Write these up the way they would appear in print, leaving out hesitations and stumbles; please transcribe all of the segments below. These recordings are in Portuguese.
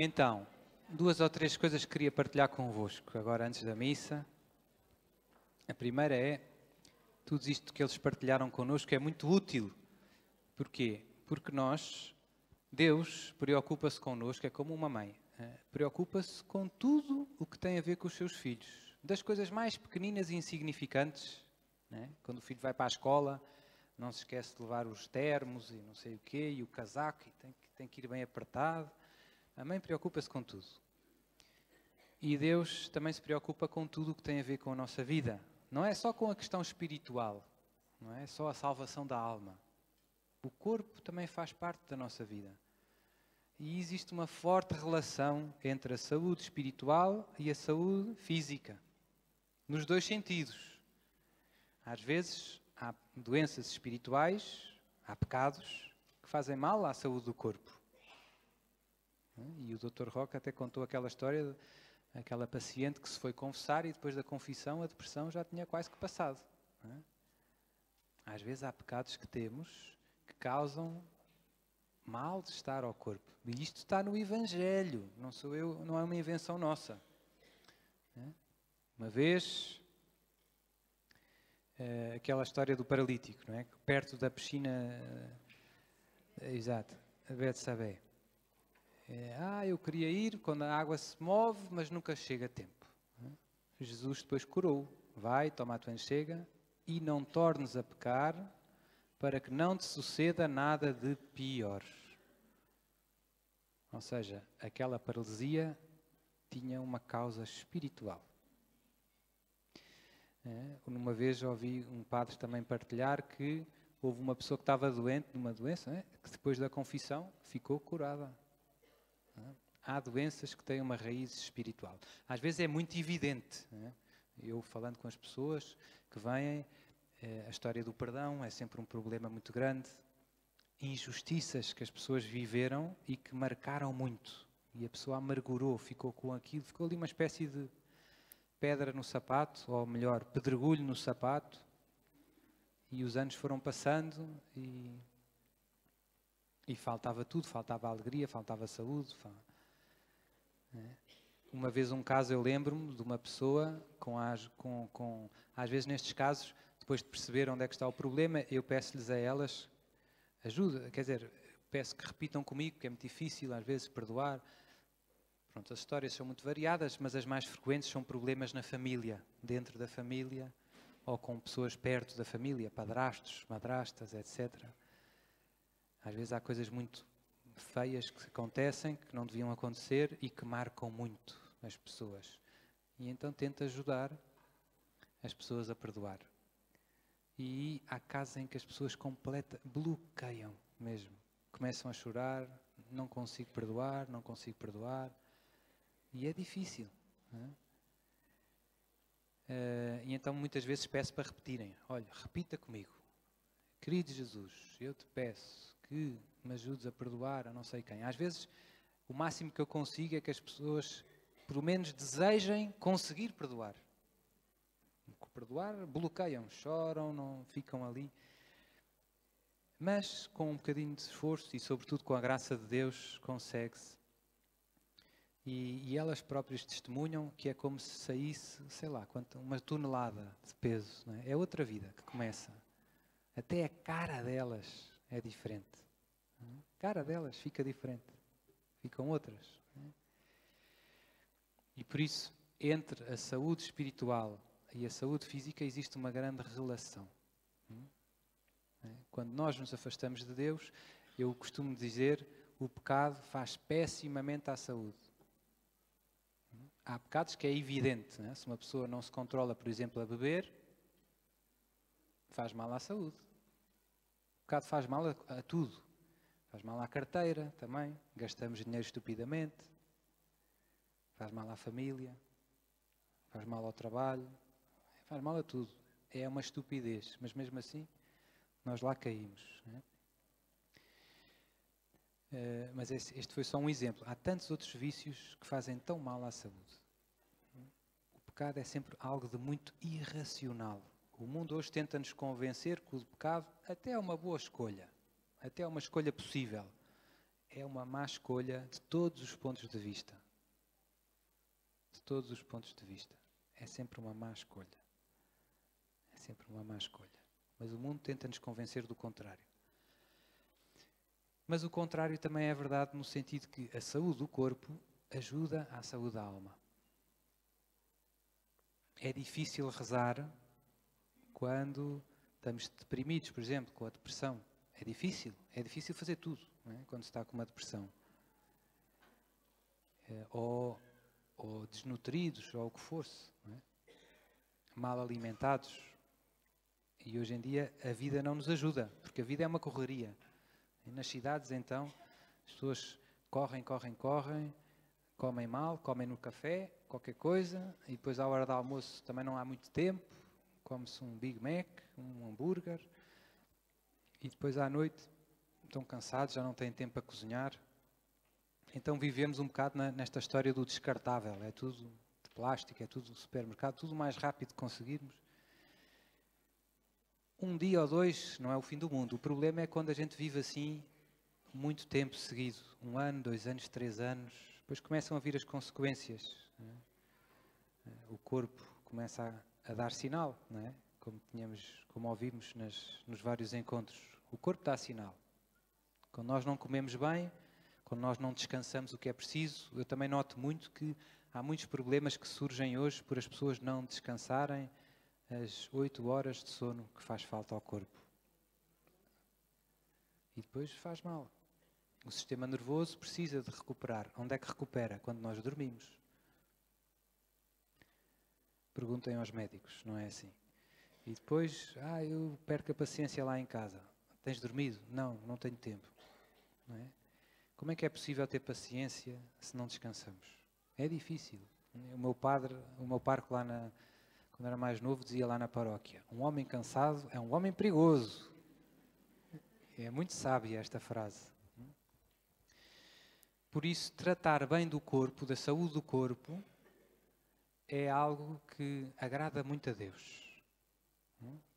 Então, 2 ou 3 coisas que queria partilhar convosco agora antes da missa. A primeira é, tudo isto que eles partilharam connosco é muito útil. Porquê? Porque Deus preocupa-se connosco, é como uma mãe. Preocupa-se com tudo o que tem a ver com os seus filhos. Das coisas mais pequeninas e insignificantes, né? Quando o filho vai para a escola, não se esquece de levar os termos e não sei o quê, e o casaco, e tem que ir bem apertado. A mãe preocupa-se com tudo. E Deus também se preocupa com tudo o que tem a ver com a nossa vida. Não é só com a questão espiritual, não é só a salvação da alma. O corpo também faz parte da nossa vida. E existe uma forte relação entre a saúde espiritual e a saúde física. Nos dois sentidos. Às vezes há doenças espirituais, há pecados que fazem mal à saúde do corpo. E o Dr. Roque até contou aquela história, aquela paciente que se foi confessar e depois da confissão a depressão já tinha quase que passado. Às vezes há pecados que temos que causam mal-estar ao corpo. E isto está no Evangelho, não sou eu, não é uma invenção nossa. Uma vez, aquela história do paralítico, não é? Perto da piscina, exato, a Betsabé. Eu queria ir quando a água se move, mas nunca chega a tempo. Jesus depois curou. Vai, toma a tua enxerga e não tornes a pecar, para que não te suceda nada de pior. Ou seja, aquela paralisia tinha uma causa espiritual. Uma vez ouvi um padre também partilhar que houve uma pessoa que estava doente de uma doença, que depois da confissão ficou curada. Há doenças que têm uma raiz espiritual. Às vezes é muito evidente. Eu falando com as pessoas que vêm, a história do perdão é sempre um problema muito grande. Injustiças que as pessoas viveram e que marcaram muito. E a pessoa amargurou, ficou com aquilo, ficou ali uma espécie de pedra no sapato, ou melhor, pedregulho no sapato. E os anos foram passando e faltava tudo, faltava alegria, faltava saúde. Uma vez um caso eu lembro-me de uma pessoa às vezes nestes casos, depois de perceber onde é que está o problema, eu peço-lhes a elas ajuda, quer dizer, peço que repitam comigo, porque é muito difícil às vezes perdoar. Pronto, as histórias são muito variadas, mas as mais frequentes são problemas na família, dentro da família, ou com pessoas perto da família, padrastos, madrastas, etc. Às vezes há coisas muito feias que acontecem, que não deviam acontecer e que marcam muito as pessoas. E então tento ajudar as pessoas a perdoar. E há casos em que as pessoas bloqueiam mesmo. Começam a chorar, não consigo perdoar. E é difícil. E então muitas vezes peço para repetirem. Olha, repita comigo. Querido Jesus, eu te peço que me ajudes a perdoar a não sei quem. Às vezes o máximo que eu consigo é que as pessoas pelo menos desejem conseguir perdoar. Perdoar, bloqueiam, choram, não ficam ali. Mas com um bocadinho de esforço e sobretudo com a graça de Deus consegue-se. E elas próprias testemunham que é como se saísse, sei lá, uma tonelada de peso. Não é? É outra vida que começa. Até a cara delas é diferente. A cara delas fica diferente. Ficam outras. E por isso, entre a saúde espiritual e a saúde física existe uma grande relação. Quando nós nos afastamos de Deus, eu costumo dizer, o pecado faz pessimamente à saúde. Há pecados que é evidente. Se uma pessoa não se controla, por exemplo, a beber, faz mal à saúde. O pecado faz mal a tudo. Faz mal à carteira também. Gastamos dinheiro estupidamente. Faz mal à família. Faz mal ao trabalho. Faz mal a tudo. É uma estupidez. Mas mesmo assim, nós lá caímos. Mas este foi só um exemplo. Há tantos outros vícios que fazem tão mal à saúde. O pecado é sempre algo de muito irracional. O mundo hoje tenta nos convencer que o pecado até é uma boa escolha. Até é uma escolha possível. é uma má escolha de todos os pontos de vista. De todos os pontos de vista. É sempre uma má escolha. É sempre uma má escolha. Mas o mundo tenta nos convencer do contrário. Mas o contrário também é verdade no sentido que a saúde do corpo ajuda à saúde da alma. É difícil rezar quando estamos deprimidos, por exemplo, com a depressão. É difícil fazer tudo, não é? Quando se está com uma depressão. Ou desnutridos, ou o que fosse, não é? Mal alimentados. E hoje em dia a vida não nos ajuda, porque a vida é uma correria. E nas cidades, então, as pessoas correm, comem mal, comem no café, qualquer coisa, e depois à hora do almoço também não há muito tempo, come-se um Big Mac, um hambúrguer, e depois à noite estão cansados, já não têm tempo para cozinhar. Então vivemos um bocado nesta história do descartável, é tudo de plástico, é tudo do supermercado, tudo o mais rápido que conseguirmos. Um dia ou dois não é o fim do mundo. O problema é quando a gente vive assim muito tempo seguido. 1 ano, 2 anos, 3 anos. Depois começam a vir as consequências. Não é? O corpo começa a dar sinal, não é? Como ouvimos nos vários encontros. O corpo dá sinal. Quando nós não comemos bem, quando nós não descansamos o que é preciso, eu também noto muito que há muitos problemas que surgem hoje por as pessoas não descansarem as 8 horas de sono que faz falta ao corpo. E depois faz mal. O sistema nervoso precisa de recuperar. Onde é que recupera? Quando nós dormimos. Perguntem aos médicos, não é assim? E depois, eu perco a paciência lá em casa. Tens dormido? Não, não tenho tempo. Não é? Como é que é possível ter paciência se não descansamos? É difícil. O meu parco lá quando era mais novo, dizia lá na paróquia: um homem cansado é um homem perigoso. É muito sábia esta frase. Por isso, tratar bem do corpo, da saúde do corpo, é algo que agrada muito a Deus.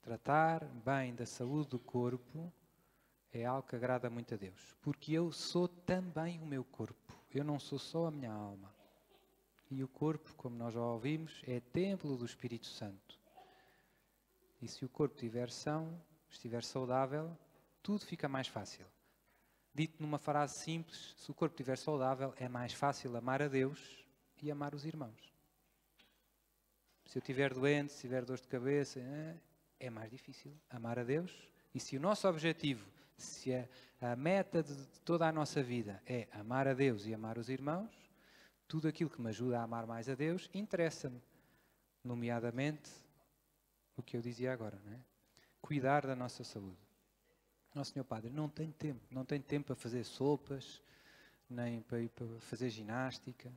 Tratar bem da saúde do corpo é algo que agrada muito a Deus. Porque eu sou também o meu corpo. Eu não sou só a minha alma. E o corpo, como nós já ouvimos, é templo do Espírito Santo. E se o corpo estiver são, estiver saudável, tudo fica mais fácil. Dito numa frase simples, se o corpo estiver saudável, é mais fácil amar a Deus e amar os irmãos. Se eu estiver doente, se tiver dor de cabeça, é mais difícil amar a Deus. E se o nosso objetivo, se a meta de toda a nossa vida é amar a Deus e amar os irmãos, tudo aquilo que me ajuda a amar mais a Deus interessa-me. Nomeadamente, o que eu dizia agora, não é? Cuidar da nossa saúde. Nosso Senhor Padre, não tenho tempo para fazer sopas, nem para ir para fazer ginástica.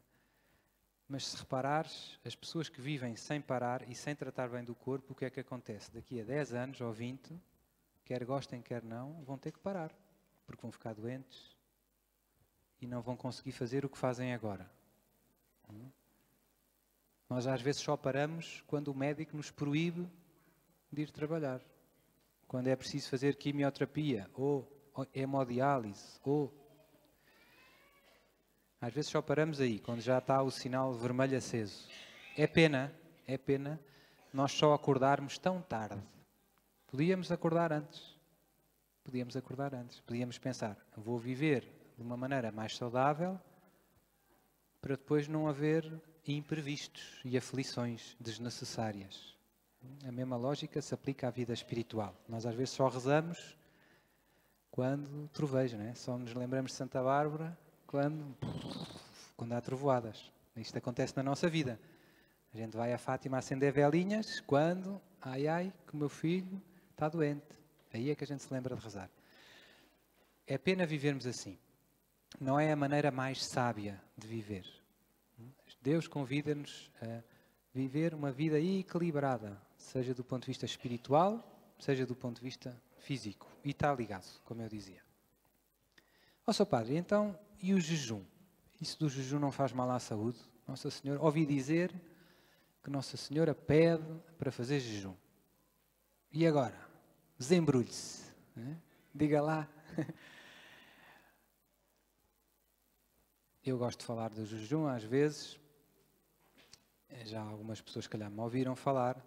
Mas se reparares, as pessoas que vivem sem parar e sem tratar bem do corpo, o que é que acontece? Daqui a 10 anos ou 20, quer gostem, quer não, vão ter que parar, porque vão ficar doentes e não vão conseguir fazer o que fazem agora. Nós às vezes só paramos quando o médico nos proíbe de ir trabalhar. Quando é preciso fazer quimioterapia, ou hemodiálise, ou... Às vezes só paramos aí, quando já está o sinal vermelho aceso. É pena nós só acordarmos tão tarde. Podíamos acordar antes. Podíamos pensar, vou viver de uma maneira mais saudável para depois não haver imprevistos e aflições desnecessárias. A mesma lógica se aplica à vida espiritual. Nós às vezes só rezamos quando troveja, não é? Só nos lembramos de Santa Bárbara quando há trovoadas. Isto acontece na nossa vida. A gente vai a Fátima acender velinhas quando, que o meu filho está doente. Aí é que a gente se lembra de rezar. É pena vivermos assim. Não é a maneira mais sábia de viver. Deus convida-nos a viver uma vida equilibrada, seja do ponto de vista espiritual, seja do ponto de vista físico. E está ligado, como eu dizia. Sr. Padre, então, e o jejum? Isso do jejum não faz mal à saúde? Nossa Senhora, ouvi dizer que Nossa Senhora pede para fazer jejum. E agora? Desembrulhe-se. Diga lá. eu gosto de falar do jejum às vezes. Já algumas pessoas, se calhar, me ouviram falar.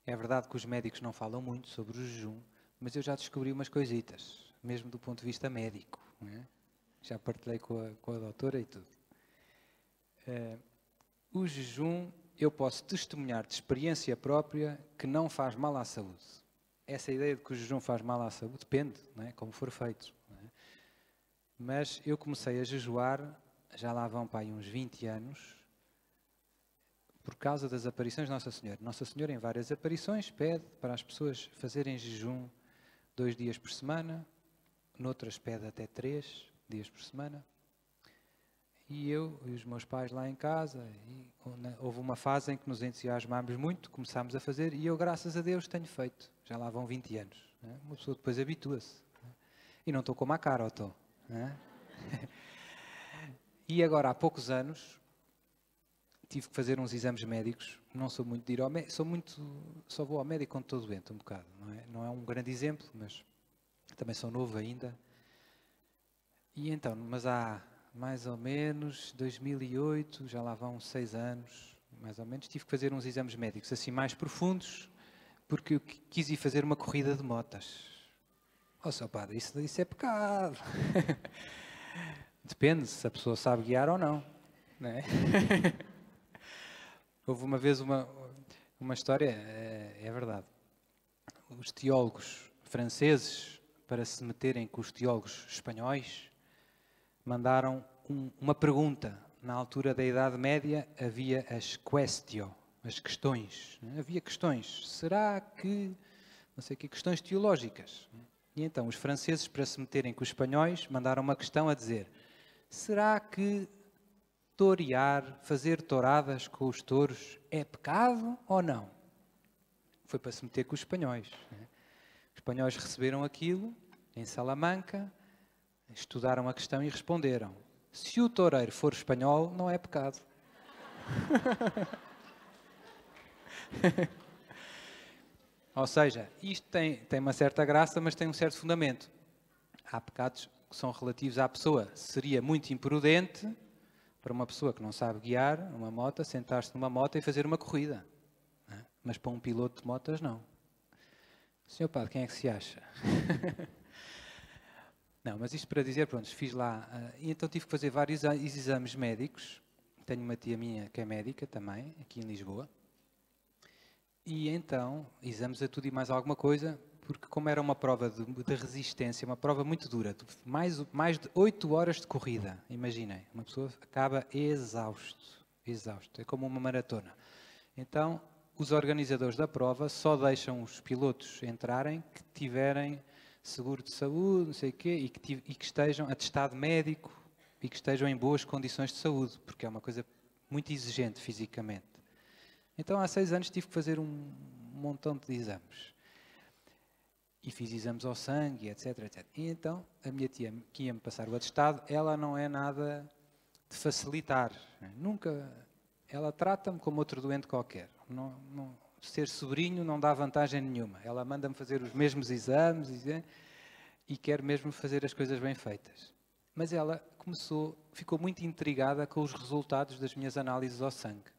É verdade que os médicos não falam muito sobre o jejum, mas eu já descobri umas coisitas, mesmo do ponto de vista médico, não é? Já partilhei com a doutora e tudo. O jejum, eu posso testemunhar de experiência própria que não faz mal à saúde. Essa ideia de que o jejum faz mal à saúde depende, não é? Como for feito. Não é? Mas eu comecei a jejuar, já lá vão para aí uns 20 anos, por causa das aparições de Nossa Senhora. Nossa Senhora, em várias aparições, pede para as pessoas fazerem jejum 2 dias por semana, noutras pede até 3 dias por semana. E eu e os meus pais lá em casa, houve uma fase em que nos entusiasmámos muito, começámos a fazer, e eu, graças a Deus, tenho feito. Já lá vão 20 anos. Né? Uma pessoa depois habitua-se. Né? E não estou como a cara, ou estou? Né? E agora, há poucos anos, tive que fazer uns exames médicos. Não sou muito de ir ao médico, só vou ao médico quando estou doente, um bocado. Não é um grande exemplo, mas também sou novo ainda. E então, mas há mais ou menos 2008, já lá vão 6 anos, mais ou menos, tive que fazer uns exames médicos assim mais profundos, porque eu quis ir fazer uma corrida de motas. Oh, seu padre, isso é pecado. Depende se a pessoa sabe guiar ou não, não é? Houve uma vez uma história, é verdade. Os teólogos franceses, para se meterem com os teólogos espanhóis, mandaram uma pergunta. Na altura da Idade Média havia as questio, as questões. Havia questões. Será que... não sei que questões teológicas. E então os franceses, para se meterem com os espanhóis, mandaram uma questão a dizer: será que torear, fazer touradas com os touros é pecado ou não? Foi para se meter com os espanhóis. Os espanhóis receberam aquilo em Salamanca, estudaram a questão e responderam: se o toureiro for espanhol, não é pecado. Ou seja, isto tem uma certa graça, mas tem um certo fundamento. Há pecados que são relativos à pessoa. Seria muito imprudente para uma pessoa que não sabe guiar uma moto, sentar-se numa moto e fazer uma corrida. Não é? Mas para um piloto de motas, não. Senhor Padre, quem é que se acha? Não, mas isto para dizer, pronto, fiz lá. E então tive que fazer vários exames médicos. Tenho uma tia minha que é médica também, aqui em Lisboa. E então, exames a tudo e mais alguma coisa, porque como era uma prova de resistência, uma prova muito dura, mais de 8 horas de corrida, imaginem, uma pessoa acaba exausto, é como uma maratona. Então, os organizadores da prova só deixam os pilotos entrarem que tiverem seguro de saúde, não sei o quê, e que estejam atestado médico e que estejam em boas condições de saúde, porque é uma coisa muito exigente fisicamente. Então, há 6 anos tive que fazer um montão de exames. E fiz exames ao sangue, etc, etc. E então, a minha tia, que ia-me passar o atestado, ela não é nada de facilitar. Nunca... Ela trata-me como outro doente qualquer. Ser sobrinho não dá vantagem nenhuma. Ela manda-me fazer os mesmos exames e quer mesmo fazer as coisas bem feitas. Mas ela ficou muito intrigada com os resultados das minhas análises ao sangue.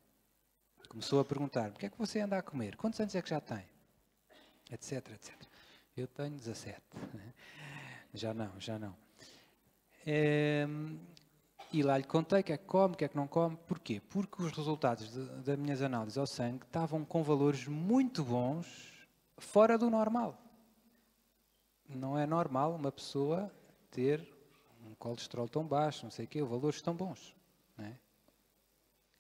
Começou a perguntar: o que é que você anda a comer? Quantos anos é que já tem? Etc, etc. Eu tenho 17. Já não. E lá lhe contei o que é que come, o que é que não come. Porquê? Porque os resultados das minhas análises ao sangue estavam com valores muito bons, fora do normal. Não é normal uma pessoa ter um colesterol tão baixo, não sei o quê, valores tão bons. Não é?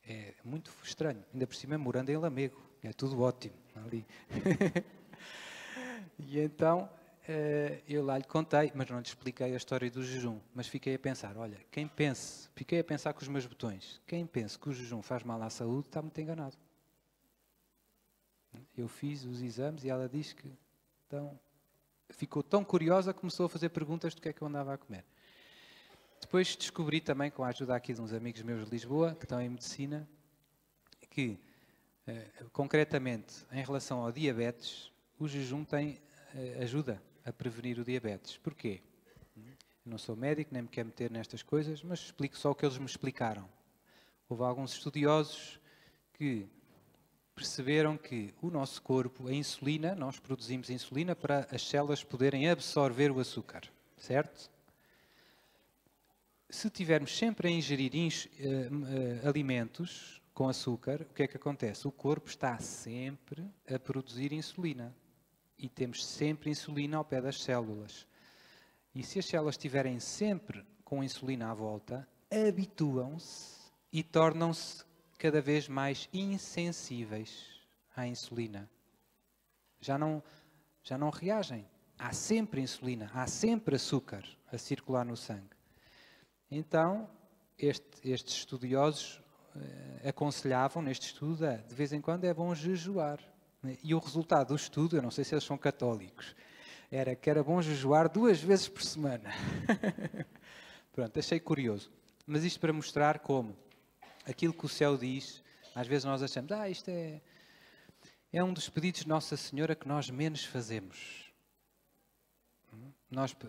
É muito estranho. Ainda por cima, morando em Lamego. É tudo ótimo ali. E então, eu lá lhe contei, mas não lhe expliquei a história do jejum. Mas fiquei a pensar, olha, fiquei a pensar com os meus botões, quem pensa que o jejum faz mal à saúde está muito enganado. Eu fiz os exames e ela diz que então, ficou tão curiosa que começou a fazer perguntas do que é que eu andava a comer. Depois descobri também, com a ajuda aqui de uns amigos meus de Lisboa, que estão em medicina, que, concretamente, em relação ao diabetes, o jejum ajuda a prevenir o diabetes. Porquê? Eu não sou médico, nem me quero meter nestas coisas, mas explico só o que eles me explicaram. Houve alguns estudiosos que perceberam que o nosso corpo, a insulina, nós produzimos insulina para as células poderem absorver o açúcar, certo? Se tivermos sempre a ingerir alimentos com açúcar, o que é que acontece? O corpo está sempre a produzir insulina e temos sempre insulina ao pé das células. E se as células estiverem sempre com insulina à volta, habituam-se e tornam-se cada vez mais insensíveis à insulina. Já não reagem. Há sempre insulina, há sempre açúcar a circular no sangue. Então, estes estudiosos aconselhavam neste estudo, de vez em quando é bom jejuar. E o resultado do estudo, eu não sei se eles são católicos, era que era bom jejuar 2 vezes por semana. Pronto, achei curioso. Mas isto para mostrar como aquilo que o céu diz, às vezes nós achamos, isto é um dos pedidos de Nossa Senhora que nós menos fazemos.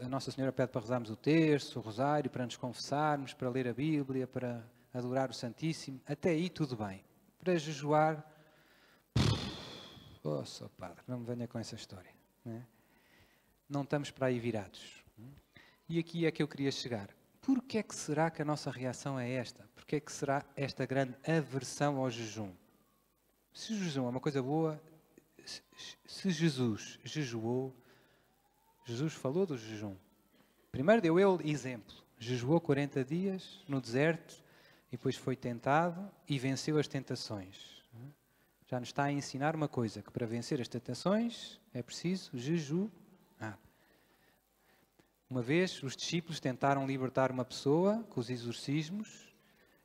A Nossa Senhora pede para rezarmos o terço, o rosário, para nos confessarmos, para ler a Bíblia, para adorar o Santíssimo. Até aí tudo bem. Para jejuar, só padre, não me venha com essa história. Não estamos para aí virados. E aqui é que eu queria chegar. Porquê é que será que a nossa reação é esta? Porquê é que será esta grande aversão ao jejum? Se o jejum é uma coisa boa, se Jesus jejuou, Jesus falou do jejum. Primeiro deu ele exemplo. Jejuou 40 dias no deserto e depois foi tentado e venceu as tentações. Já nos está a ensinar uma coisa, que para vencer as tentações é preciso jejuar. Uma vez os discípulos tentaram libertar uma pessoa com os exorcismos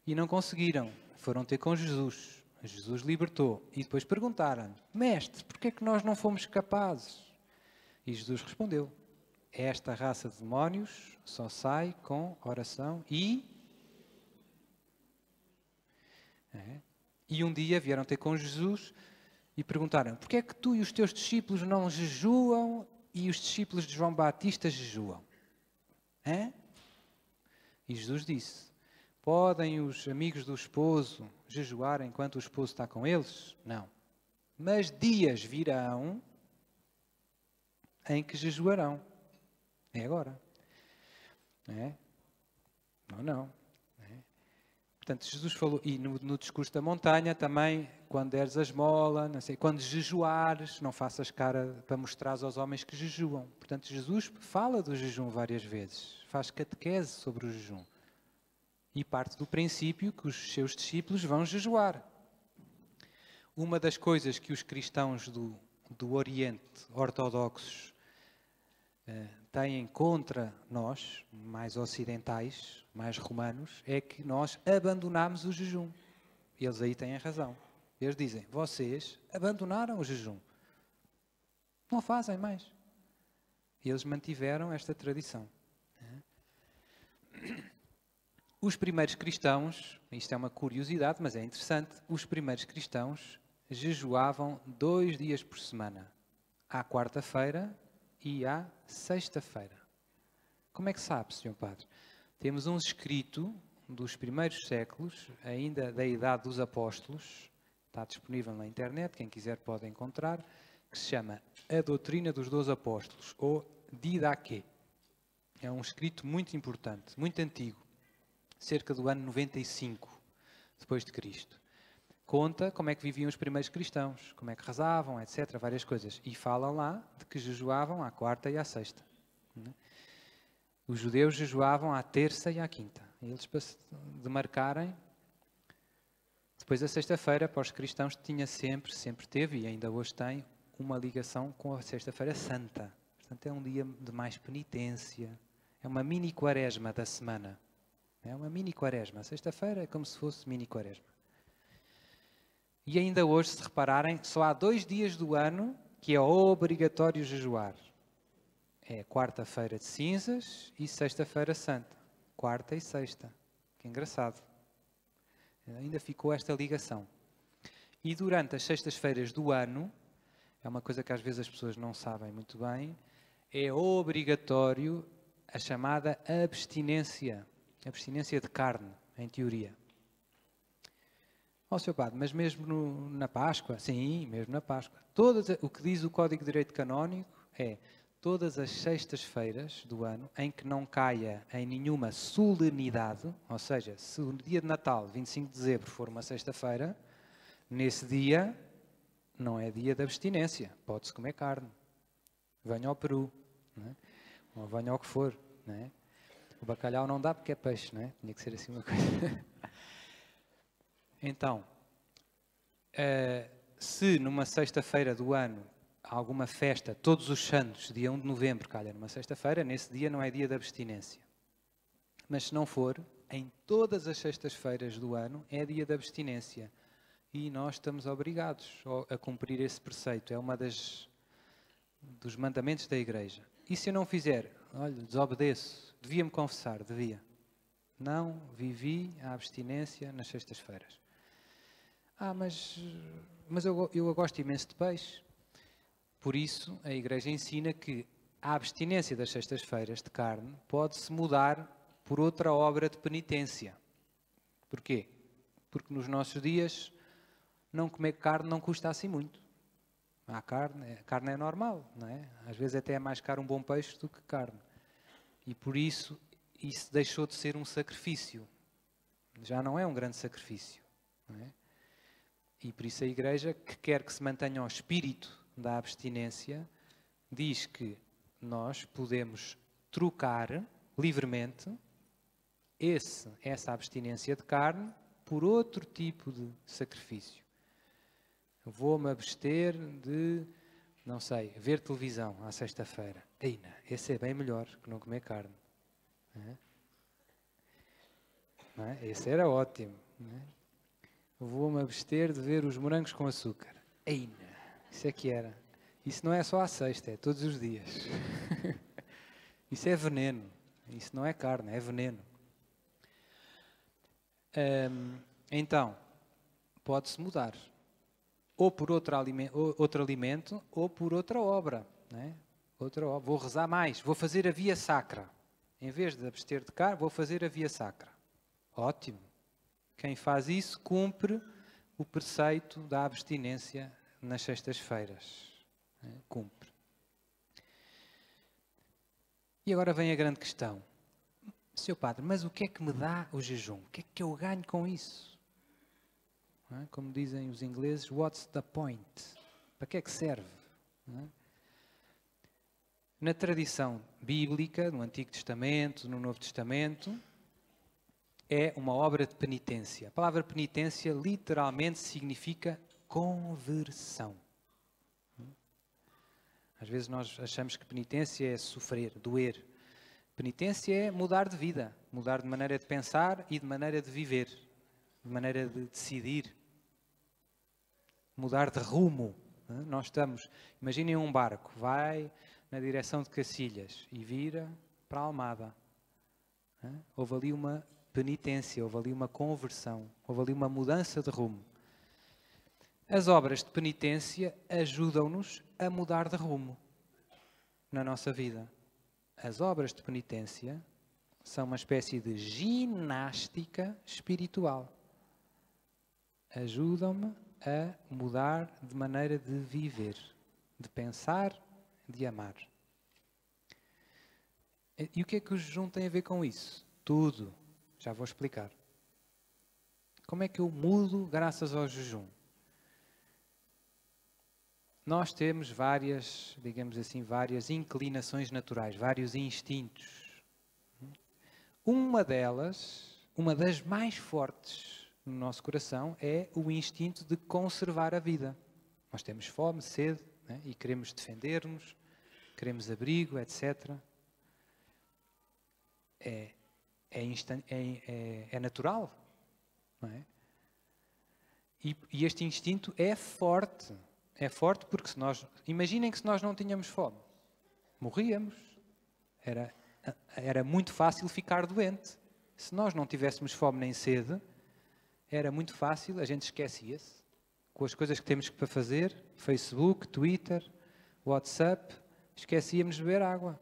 e não conseguiram. Foram ter com Jesus. Jesus libertou. E depois perguntaram: Mestre, porquê é que nós não fomos capazes? E Jesus respondeu: esta raça de demónios só sai com oração e... E um dia vieram ter com Jesus e perguntaram: porquê é que tu e os teus discípulos não jejuam e os discípulos de João Batista jejuam? E Jesus disse: podem os amigos do esposo jejuar enquanto o esposo está com eles? Não. Mas dias virão em que jejuarão. É agora. Não. Portanto, Jesus falou, e no discurso da montanha também, quando deres a esmola, não sei, quando jejuares, não faças cara para mostrares aos homens que jejuam. Portanto, Jesus fala do jejum várias vezes, faz catequese sobre o jejum. E parte do princípio que os seus discípulos vão jejuar. Uma das coisas que os cristãos do Oriente ortodoxos têm contra nós, mais ocidentais, mais romanos, é que nós abandonamos o jejum. Eles aí têm razão. Eles dizem: vocês abandonaram o jejum. Não fazem mais. Eles mantiveram esta tradição. Os primeiros cristãos, isto é uma curiosidade, mas é interessante, os primeiros cristãos jejuavam 2 dias por semana. À quarta-feira e à sexta-feira. Como é que sabe, Sr. Padre? Temos um escrito dos primeiros séculos, ainda da idade dos apóstolos, está disponível na internet, quem quiser pode encontrar, que se chama A Doutrina dos 12 Apóstolos, ou Didaquê. É um escrito muito importante, muito antigo, cerca do ano 95 depois de Cristo. Conta como é que viviam os primeiros cristãos, como é que rezavam, etc., várias coisas. E falam lá de que jejuavam à quarta e à sexta. Os judeus jejuavam à terça e à quinta. E eles, para se demarcarem, depois a sexta-feira, para os cristãos, tinha sempre teve, e ainda hoje tem, uma ligação com a sexta-feira santa. Portanto, é um dia de mais penitência. É uma mini quaresma da semana. É uma mini quaresma. A sexta-feira é como se fosse mini quaresma. E ainda hoje, se repararem, só há 2 dias do ano que é obrigatório jejuar. É quarta-feira de cinzas e sexta-feira santa. Quarta e sexta. Que engraçado. Ainda ficou esta ligação. E durante as sextas-feiras do ano, é uma coisa que às vezes as pessoas não sabem muito bem, é obrigatório a chamada abstinência de carne, em teoria. Ó, Sr. Padre, mas mesmo na Páscoa? Sim, mesmo na Páscoa. O que diz o Código de Direito Canónico é todas as sextas-feiras do ano em que não caia em nenhuma solenidade, ou seja, se o dia de Natal, 25 de dezembro, for uma sexta-feira, nesse dia não é dia de abstinência, pode-se comer carne. Venha ao Peru, não é? Ou venha ao que for, não é? O bacalhau não dá porque é peixe, não é? Tinha que ser assim uma coisa. Então, se numa sexta-feira do ano há alguma festa, todos os santos, dia 1 de novembro, calha numa sexta-feira, nesse dia não é dia de abstinência. Mas se não for, em todas as sextas-feiras do ano é dia de abstinência. E nós estamos obrigados a cumprir esse preceito. É uma dos mandamentos da Igreja. E se eu não fizer, olha, desobedeço, devia-me confessar, devia. Não vivi a abstinência nas sextas-feiras. Mas eu gosto imenso de peixe. Por isso, a Igreja ensina que a abstinência das sextas-feiras de carne pode-se mudar por outra obra de penitência. Porquê? Porque nos nossos dias, não comer carne não custa assim muito. A carne é normal, não é? Às vezes até é mais caro um bom peixe do que carne. E por isso, isso deixou de ser um sacrifício. Já não é um grande sacrifício, não é? E por isso a Igreja, que quer que se mantenha o espírito da abstinência, diz que nós podemos trocar livremente essa abstinência de carne por outro tipo de sacrifício. Vou-me abster de, não sei, ver televisão à sexta-feira. Esse é bem melhor que não comer carne. Não é? Esse era ótimo. Não é? Vou-me abster de ver os morangos com açúcar. Isso é que era. Isso não é só à sexta, é todos os dias. Isso é veneno. Isso não é carne, é veneno. Então, pode-se mudar. Ou por outro alimento, ou por outra obra. Não é? Outra obra. Vou rezar mais, vou fazer a via sacra. Em vez de abster de carne, vou fazer a via sacra. Ótimo. Quem faz isso cumpre o preceito da abstinência nas sextas-feiras. Cumpre. E agora vem a grande questão. Sr. Padre, mas o que é que me dá o jejum? O que é que eu ganho com isso? Como dizem os ingleses, what's the point? Para que é que serve? Na tradição bíblica, no Antigo Testamento, no Novo Testamento, é uma obra de penitência. A palavra penitência literalmente significa conversão. Às vezes nós achamos que penitência é sofrer, doer. Penitência é mudar de vida, mudar de maneira de pensar e de maneira de viver, de maneira de decidir, mudar de rumo. Nós estamos, imaginem um barco, vai na direção de Cacilhas e vira para a Almada. Houve ali uma penitência, houve ali uma conversão, houve ali uma mudança de rumo. As obras de penitência ajudam-nos a mudar de rumo na nossa vida. As obras de penitência são uma espécie de ginástica espiritual. Ajudam-me a mudar de maneira de viver, de pensar, de amar. E o que é que o jejum tem a ver com isso? Tudo. Já vou explicar. Como é que eu mudo graças ao jejum? Nós temos várias, digamos assim, várias inclinações naturais, vários instintos. Uma das mais fortes no nosso coração é o instinto de conservar a vida. Nós temos fome, sede, né? E queremos defender-nos, queremos abrigo, etc. É natural, não é? E este instinto é forte. É forte porque imaginem que se nós não tínhamos fome, morríamos. Era muito fácil ficar doente. Se nós não tivéssemos fome nem sede, era muito fácil, a gente esquecia-se com as coisas que temos para fazer, Facebook, Twitter, WhatsApp, esquecíamos de beber água.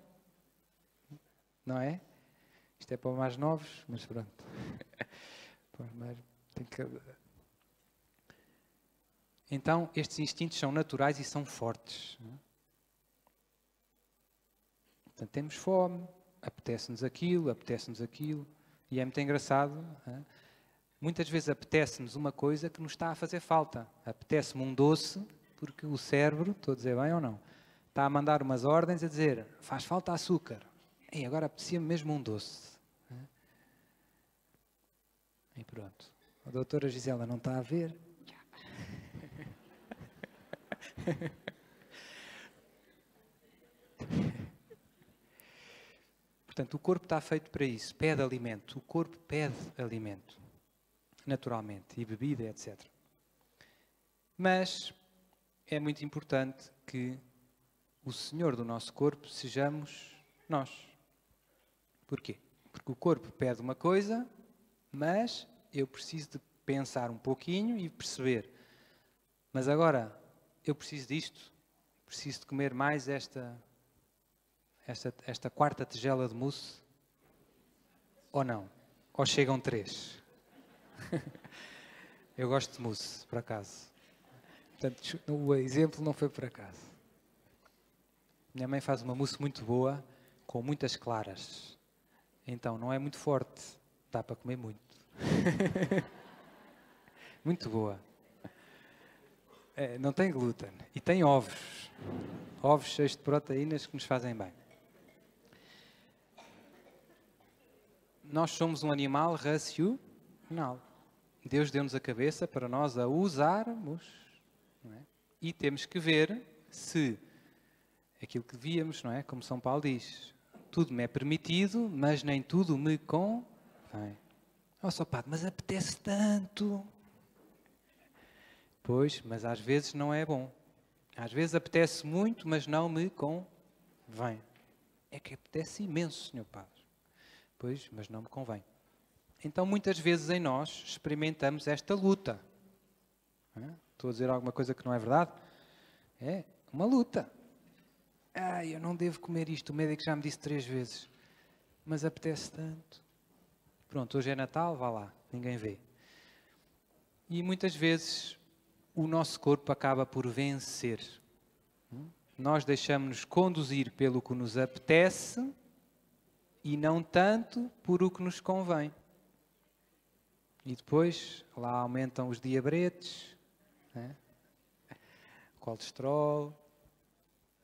não é? Isto é para os mais novos, mas pronto. Para os mais... Então, estes instintos são naturais e são fortes. Portanto, temos fome, apetece-nos aquilo, e é muito engraçado. Muitas vezes apetece-nos uma coisa que nos está a fazer falta. Apetece-me um doce, porque o cérebro, estou a dizer bem ou não, está a mandar umas ordens a dizer, faz falta açúcar. E agora apetecia-me mesmo um doce. E pronto. A doutora Gisela não está a ver. Portanto, o corpo está feito para isso. Pede alimento. O corpo pede alimento. Naturalmente. E bebida, etc. Mas é muito importante que o Senhor do nosso corpo sejamos nós. Porquê? Porque o corpo pede uma coisa, mas eu preciso de pensar um pouquinho e perceber. Mas agora, eu preciso disto? Preciso de comer mais esta quarta tigela de mousse? Ou não? Ou chegam 3? Eu gosto de mousse, por acaso. Portanto, o exemplo não foi por acaso. Minha mãe faz uma mousse muito boa, com muitas claras. Então, não é muito forte. Dá para comer muito. Muito boa. Não tem glúten. E tem ovos. Ovos cheios de proteínas que nos fazem bem. Nós somos um animal racional. Deus deu-nos a cabeça para nós a usarmos. Não é? E temos que ver se aquilo que devíamos, não é? Como São Paulo diz, tudo me é permitido, mas nem tudo me convém. Oh, só padre, mas apetece tanto. Pois, mas às vezes não é bom. Às vezes apetece muito, mas não me convém. É que apetece imenso, Senhor Padre. Pois, mas não me convém. Então, muitas vezes em nós experimentamos esta luta. Estou a dizer alguma coisa que não é verdade? É uma luta. Eu não devo comer isto. O médico já me disse 3 vezes. Mas apetece tanto. Pronto, hoje é Natal, vá lá. Ninguém vê. E muitas vezes o nosso corpo acaba por vencer. Nós deixamos-nos conduzir pelo que nos apetece e não tanto por o que nos convém. E depois lá aumentam os diabretes, né? Colesterol,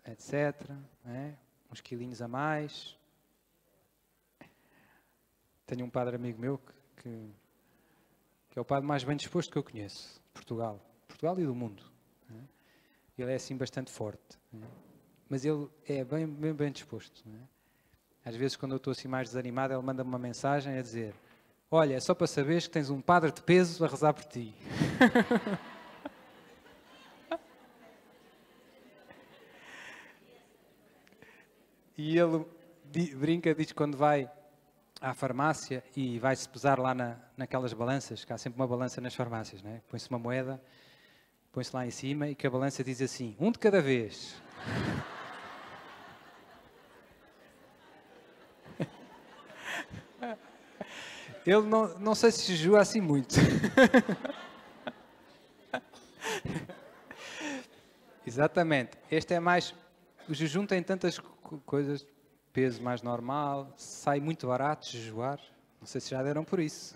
etc. Né? Uns quilinhos a mais. Tenho um padre amigo meu que é o padre mais bem disposto que eu conheço, de Portugal e do mundo. Né? Ele é assim bastante forte, né? Mas ele é bem disposto. Né? Às vezes, quando eu estou assim mais desanimado, ele manda-me uma mensagem a dizer: olha, é só para saberes que tens um padre de peso a rezar por ti. E ele brinca, diz que quando vai à farmácia e vai-se pesar lá naquelas balanças, que há sempre uma balança nas farmácias, né? Põe-se uma moeda, põe-se lá em cima e que a balança diz assim, 1 de cada vez. Ele não sei se jejua assim muito. Exatamente. Este é mais... O jejum tem tantas coisas, peso mais normal, sai muito barato jejuar. Não sei se já deram por isso.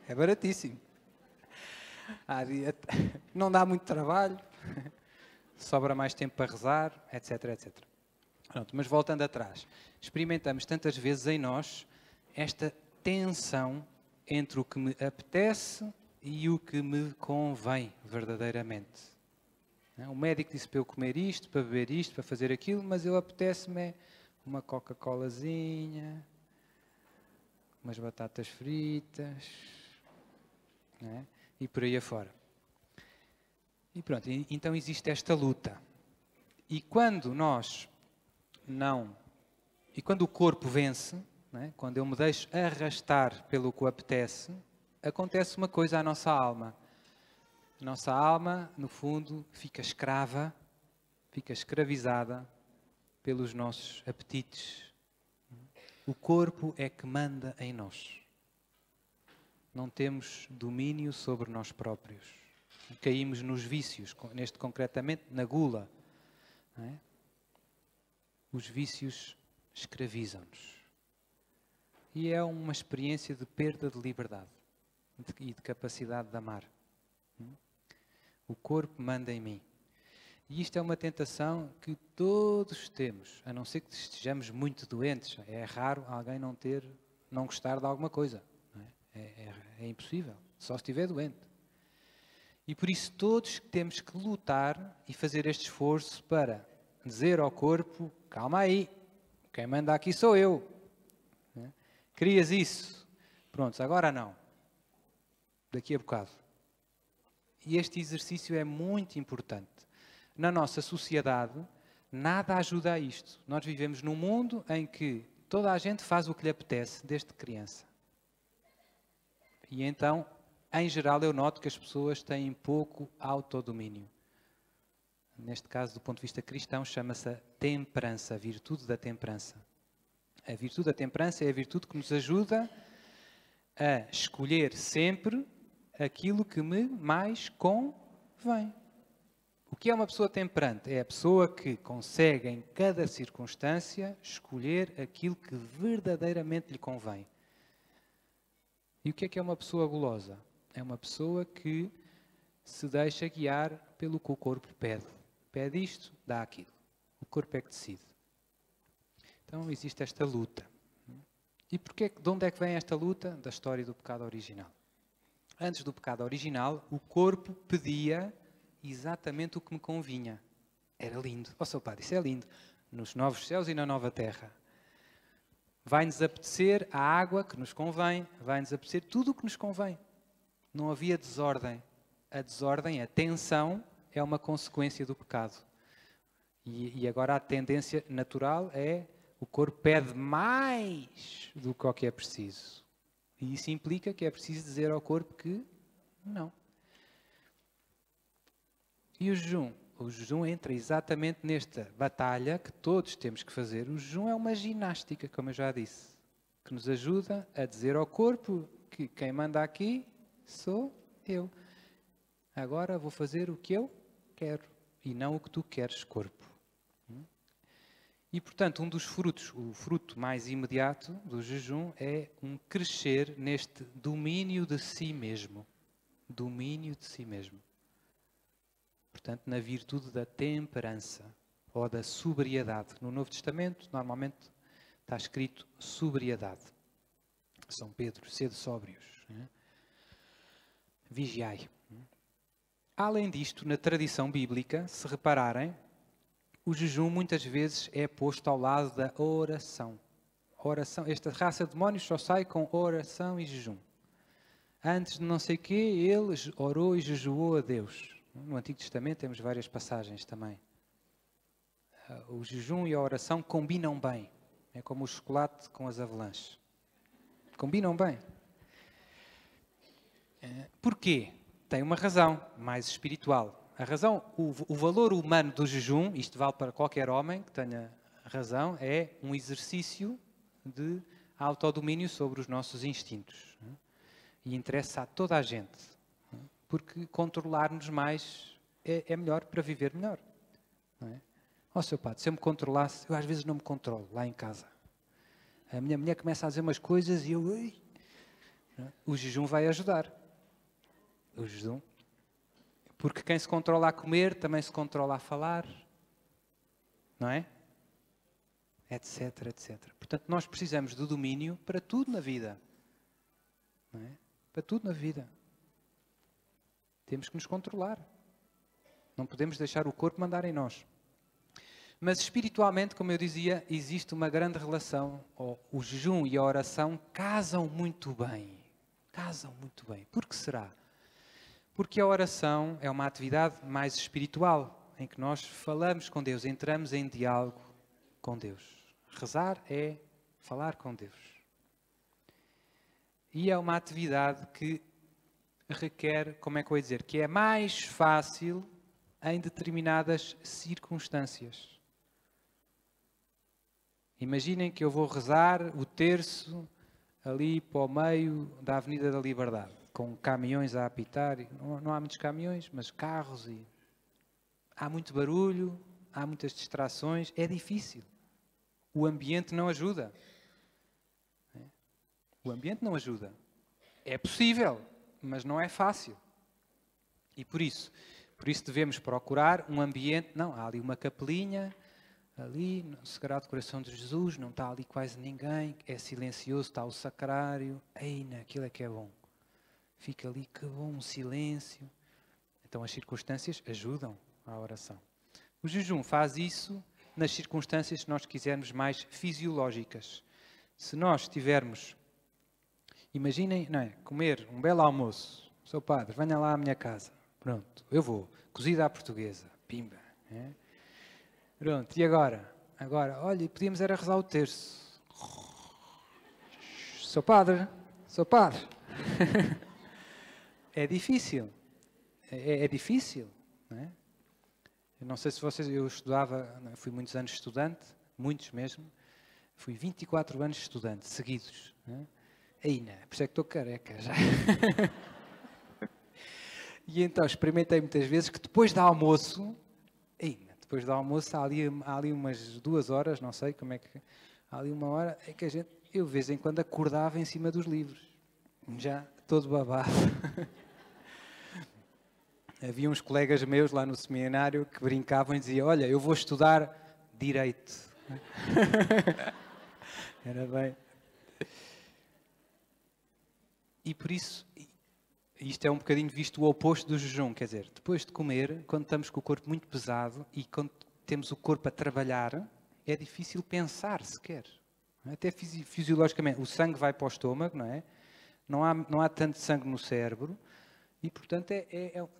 É baratíssimo. Não dá muito trabalho, sobra mais tempo para rezar, etc, etc. Pronto, mas voltando atrás, experimentamos tantas vezes em nós esta tensão entre o que me apetece e o que me convém verdadeiramente. O médico disse para eu comer isto, para beber isto, para fazer aquilo, mas eu apetece-me uma Coca-Colazinha, umas batatas fritas, né? E por aí afora. E pronto, então existe esta luta. E quando nós não... E quando o corpo vence, né? Quando eu me deixo arrastar pelo que apetece, acontece uma coisa à nossa alma. A nossa alma, no fundo, fica escrava, fica escravizada pelos nossos apetites. O corpo é que manda em nós. Não temos domínio sobre nós próprios. Caímos nos vícios, neste concretamente na gula. Não é? Os vícios escravizam-nos. E é uma experiência de perda de liberdade e de capacidade de amar. O corpo manda em mim. E isto é uma tentação que todos temos, a não ser que estejamos muito doentes. É raro alguém não gostar de alguma coisa. Não é? É impossível, só se estiver doente. E por isso todos temos que lutar e fazer este esforço para dizer ao corpo, calma aí, quem manda aqui sou eu. Não é? Querias isso? Pronto, agora não. Daqui a bocado. E este exercício é muito importante. Na nossa sociedade, nada ajuda a isto. Nós vivemos num mundo em que toda a gente faz o que lhe apetece desde criança. E então, em geral, eu noto que as pessoas têm pouco autodomínio. Neste caso, do ponto de vista cristão, chama-se a temperança, a virtude da temperança. A virtude da temperança é a virtude que nos ajuda a escolher sempre aquilo que me mais convém. O que é uma pessoa temperante? É a pessoa que consegue, em cada circunstância, escolher aquilo que verdadeiramente lhe convém. E o que é uma pessoa gulosa? É uma pessoa que se deixa guiar pelo que o corpo pede. Pede isto, dá aquilo. O corpo é que decide. Então existe esta luta. E de onde é que vem esta luta? Da história do pecado original. Antes do pecado original, o corpo pedia exatamente o que me convinha. Era lindo. Ó seu padre, isso é lindo. Nos novos céus e na nova terra. Vai-nos apetecer a água que nos convém, vai-nos apetecer tudo o que nos convém. Não havia desordem. A desordem, a tensão, é uma consequência do pecado. E agora a tendência natural é o corpo pede mais do que o que é preciso. E isso implica que é preciso dizer ao corpo que não. E o jejum? O jejum entra exatamente nesta batalha que todos temos que fazer. O jejum é uma ginástica, como eu já disse, que nos ajuda a dizer ao corpo que quem manda aqui sou eu. Agora vou fazer o que eu quero e não o que tu queres, corpo. E, portanto, um dos frutos, o fruto mais imediato do jejum é um crescer neste domínio de si mesmo. Domínio de si mesmo. Portanto, na virtude da temperança ou da sobriedade. No Novo Testamento, normalmente, está escrito sobriedade. São Pedro, sede sóbrios. Vigiai. Além disto, na tradição bíblica, se repararem, o jejum muitas vezes é posto ao lado da oração. Esta raça de demónios só sai com oração e jejum. Antes de não sei o quê, ele orou e jejuou a Deus. No Antigo Testamento temos várias passagens também. O jejum e a oração combinam bem. É como o chocolate com as avalanches. Combinam bem. Porquê? Tem uma razão mais espiritual. A razão, o valor humano do jejum, isto vale para qualquer homem que tenha razão, é um exercício de autodomínio sobre os nossos instintos. E interessa a toda a gente. Porque controlar-nos mais é melhor para viver melhor. Não é? Ó seu padre, se eu me controlasse, eu às vezes não me controlo lá em casa. A minha mulher começa a dizer umas coisas e eu... O jejum vai ajudar. O jejum. Porque quem se controla a comer, também se controla a falar. Não é? Etc, etc. Portanto, nós precisamos do domínio para tudo na vida. Não é? Para tudo na vida. Temos que nos controlar. Não podemos deixar o corpo mandar em nós. Mas espiritualmente, como eu dizia, existe uma grande relação. O jejum e a oração casam muito bem. Casam muito bem. Por que será? Porque a oração é uma atividade mais espiritual, em que nós falamos com Deus, entramos em diálogo com Deus. Rezar é falar com Deus. E é uma atividade que requer, como é que eu ia dizer, que é mais fácil em determinadas circunstâncias. Imaginem que eu vou rezar o terço ali para o meio da Avenida da Liberdade, com caminhões a apitar. Não há muitos caminhões, mas carros e... Há muito barulho, há muitas distrações, é difícil. O ambiente não ajuda. O ambiente não ajuda. É possível, mas não é fácil. E por isso devemos procurar um ambiente... Não, há ali uma capelinha, ali no Sagrado Coração de Jesus, não está ali quase ninguém, é silencioso, está o sacrário. Eina, aquilo é que é bom. Fica ali, que bom, um silêncio. Então as circunstâncias ajudam à oração. O jejum faz isso nas circunstâncias que nós quisermos mais fisiológicas. Se nós tivermos, imaginem, não é, comer um belo almoço, seu padre, venha lá à minha casa, pronto, eu vou, cozida à portuguesa, pimba. É? Pronto, e agora? Agora, olha, podíamos era rezar o terço. Seu padre. É difícil. É difícil, não é? Eu não sei se vocês... Eu estudava, fui muitos anos estudante, muitos mesmo. Fui 24 anos estudante, seguidos. Não é? Ainda, por isso é que estou careca já. E então experimentei muitas vezes que depois do almoço... Depois do almoço há ali umas 2 horas, não sei como é que... Há ali 1 hora, é que eu de vez em quando acordava em cima dos livros. Já todo babado. Havia uns colegas meus lá no seminário que brincavam e diziam, olha, eu vou estudar Direito. Era bem. E por isso, isto é um bocadinho visto o oposto do jejum, quer dizer, depois de comer, quando estamos com o corpo muito pesado e quando temos o corpo a trabalhar, é difícil pensar sequer. Até fisiologicamente, o sangue vai para o estômago, não é? Não há tanto sangue no cérebro. E, portanto,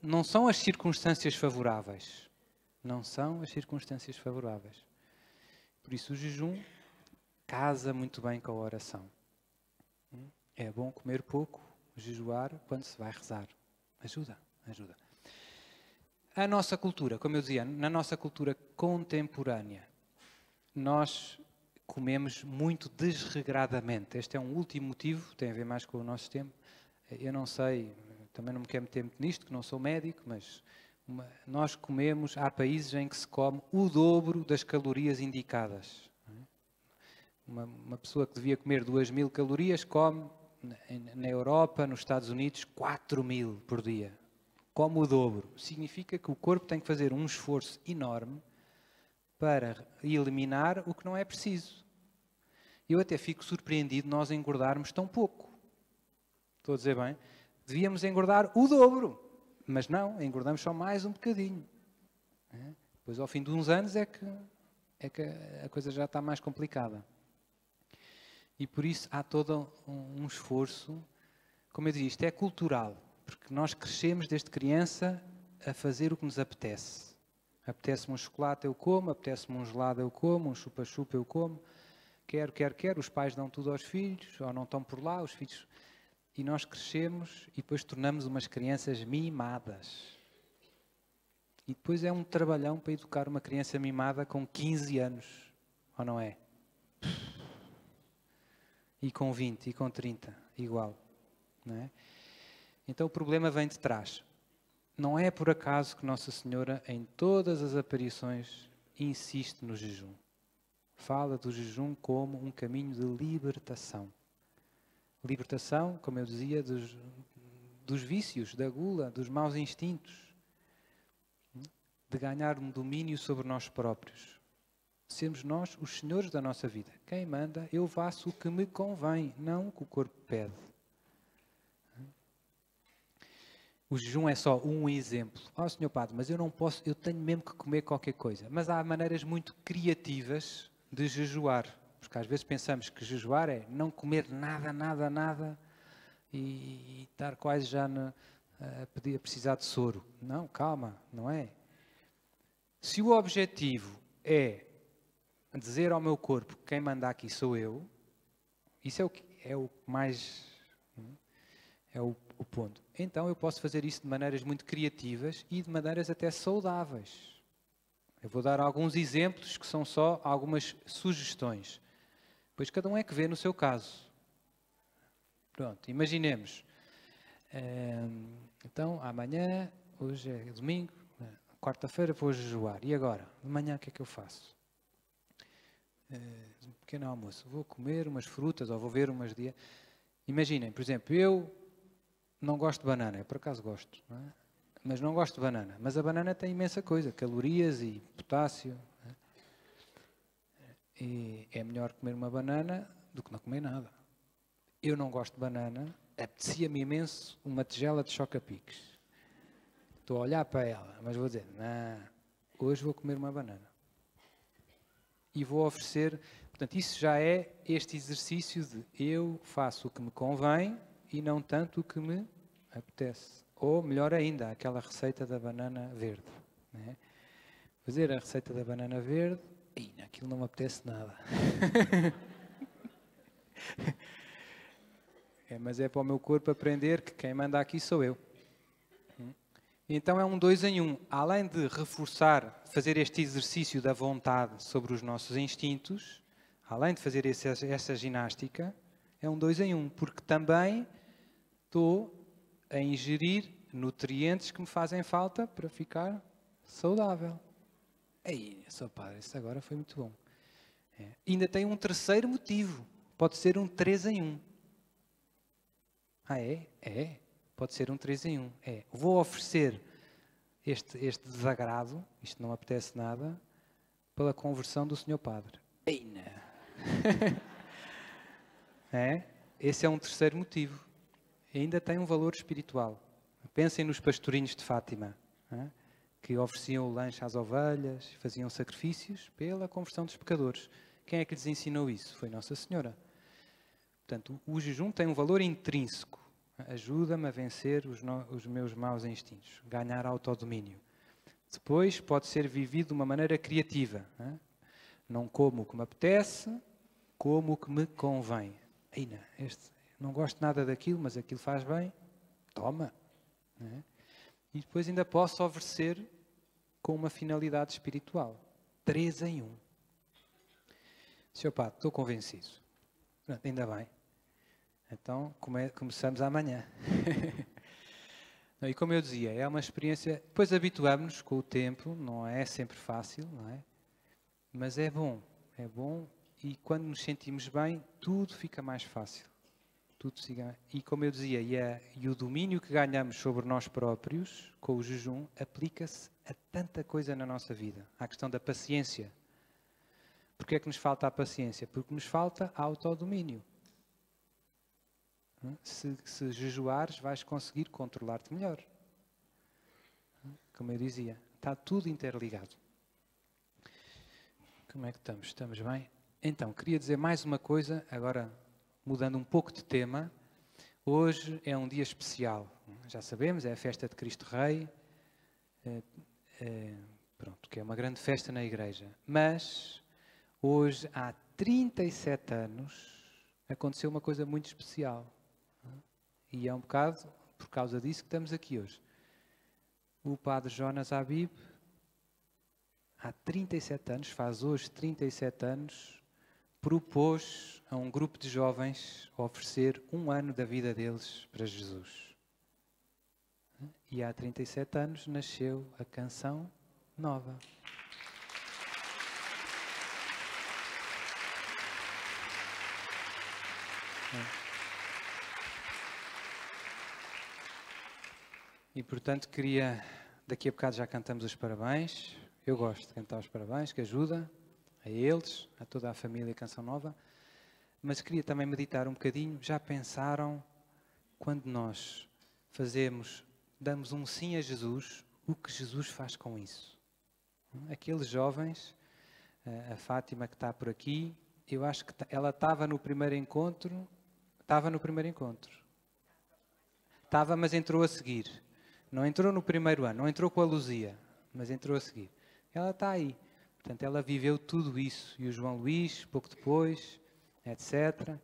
não são as circunstâncias favoráveis. Não são as circunstâncias favoráveis. Por isso, o jejum casa muito bem com a oração. É bom comer pouco, jejuar quando se vai rezar. Ajuda. A nossa cultura, como eu dizia, na nossa cultura contemporânea, nós comemos muito desregradamente. Este é um último motivo, tem a ver mais com o nosso tempo. Eu não sei... Também não me quero meter muito nisto, que não sou médico, mas nós comemos, há países em que se come o dobro das calorias indicadas. Uma pessoa que devia comer 2.000 calorias come, na Europa, nos Estados Unidos, 4.000 por dia. Come o dobro. Significa que o corpo tem que fazer um esforço enorme para eliminar o que não é preciso. Eu até fico surpreendido de nós engordarmos tão pouco. Estou a dizer bem? Devíamos engordar o dobro, mas não, engordamos só mais um bocadinho. Depois, ao fim de uns anos, é que a coisa já está mais complicada. E por isso há todo um esforço, como eu disse, isto é cultural, porque nós crescemos desde criança a fazer o que nos apetece. Apetece-me um chocolate, eu como, apetece-me um gelado, eu como, um chupa-chupa, eu como. Quero, os pais dão tudo aos filhos, ou não estão por lá, os filhos... E nós crescemos e depois tornamos umas crianças mimadas. E depois é um trabalhão para educar uma criança mimada com 15 anos. Ou não é? E com 20, e com 30, igual. Não é? Então o problema vem de trás. Não é por acaso que Nossa Senhora, em todas as aparições, insiste no jejum. Fala do jejum como um caminho de libertação. Libertação, como eu dizia, dos vícios, da gula, dos maus instintos. De ganhar um domínio sobre nós próprios. Sermos nós os senhores da nossa vida. Quem manda, eu faço o que me convém, não o que o corpo pede. O jejum é só um exemplo. Senhor Padre, mas eu não posso, eu tenho mesmo que comer qualquer coisa. Mas há maneiras muito criativas de jejuar. Porque às vezes pensamos que jejuar é não comer nada e estar quase já a precisar de soro. Não, calma, não é? Se o objetivo é dizer ao meu corpo que quem manda aqui sou eu, isso é o mais... É o ponto. Então eu posso fazer isso de maneiras muito criativas e de maneiras até saudáveis. Eu vou dar alguns exemplos que são só algumas sugestões. Pois cada um é que vê no seu caso. Pronto, imaginemos. Então, amanhã, hoje é domingo, quarta-feira vou jejuar. E agora? De manhã o que é que eu faço? Um pequeno almoço. Vou comer umas frutas ou vou ver umas dias. Imaginem, por exemplo, eu não gosto de banana. Eu por acaso gosto, não é? Mas não gosto de banana. Mas a banana tem imensa coisa. Calorias e potássio. E é melhor comer uma banana do que não comer nada. Eu não gosto de banana, apetecia-me imenso uma tigela de choca-piques. Estou a olhar para ela, mas vou dizer, não, hoje vou comer uma banana. E vou oferecer, portanto, isso já é este exercício de eu faço o que me convém e não tanto o que me apetece. Ou, melhor ainda, aquela receita da banana verde. Né? Fazer a receita da banana verde, e aquilo não me apetece nada. Mas é para o meu corpo aprender que quem manda aqui sou eu. Então é um 2 em 1. Além de reforçar, fazer este exercício da vontade sobre os nossos instintos, além de fazer essa ginástica, é um 2 em 1, porque também estou a ingerir nutrientes que me fazem falta para ficar saudável. Ei, sou padre, isso agora foi muito bom. Ainda tem um terceiro motivo. Pode ser um 3 em 1. Ah, é? É. Pode ser um 3 em 1. É. Vou oferecer este desagrado, isto não apetece nada, pela conversão do Senhor Padre. Eina. Esse é um terceiro motivo. E ainda tem um valor espiritual. Pensem nos pastorinhos de Fátima, que ofereciam o lanche às ovelhas, faziam sacrifícios pela conversão dos pecadores. Quem é que lhes ensinou isso? Foi Nossa Senhora. Portanto, o jejum tem um valor intrínseco. Ajuda-me a vencer os meus maus instintos, ganhar autodomínio. Depois pode ser vivido de uma maneira criativa. Não como o que me apetece, como o que me convém. Não gosto nada daquilo, mas aquilo faz bem. Toma. E depois ainda posso oferecer com uma finalidade espiritual. 3 em 1. Senhor Padre, estou convencido. Ainda bem. Então, começamos amanhã. E como eu dizia, é uma experiência... Depois habituamos-nos com o tempo, não é sempre fácil, não é? Mas é bom. É bom e quando nos sentimos bem, tudo fica mais fácil. E como eu dizia, e o domínio que ganhamos sobre nós próprios, com o jejum, aplica-se a tanta coisa na nossa vida. À questão da paciência. Porquê é que nos falta a paciência? Porque nos falta autodomínio. Se jejuares, vais conseguir controlar-te melhor. Como eu dizia, está tudo interligado. Como é que estamos? Estamos bem? Então, queria dizer mais uma coisa, agora mudando um pouco de tema. Hoje é um dia especial. Já sabemos, é a festa de Cristo Rei. Pronto, que é uma grande festa na igreja. Mas hoje, há 37 anos, aconteceu uma coisa muito especial. E é um bocado por causa disso que estamos aqui hoje. O padre Jonas Habib, há 37 anos, faz hoje 37 anos, propôs a um grupo de jovens oferecer 1 ano da vida deles para Jesus. E há 37 anos nasceu a Canção Nova. E, portanto, daqui a bocado já cantamos os parabéns. Eu gosto de cantar os parabéns, que ajuda a eles, a toda a família Canção Nova. Mas queria também meditar um bocadinho. Já pensaram, quando nós damos um sim a Jesus, o que Jesus faz com isso? Aqueles jovens, a Fátima que está por aqui, eu acho que ela estava no primeiro encontro. Estava, mas entrou a seguir. Não entrou no primeiro ano, não entrou com a Luzia, mas entrou a seguir. Ela está aí. Portanto, ela viveu tudo isso. E o João Luís, pouco depois, etc.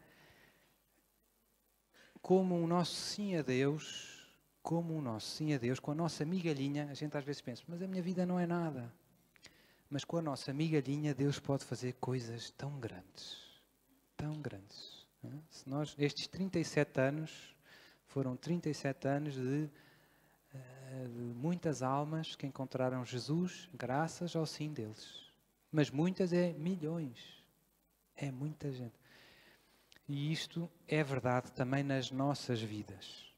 Como o nosso sim a Deus, com a nossa migalhinha, a gente às vezes pensa, mas a minha vida não é nada. Mas com a nossa migalhinha, Deus pode fazer coisas tão grandes. tão grandes. Se nós, estes 37 anos, foram 37 anos de muitas almas que encontraram Jesus graças ao sim deles. Mas muitas é milhões. É muita gente. E isto é verdade também nas nossas vidas.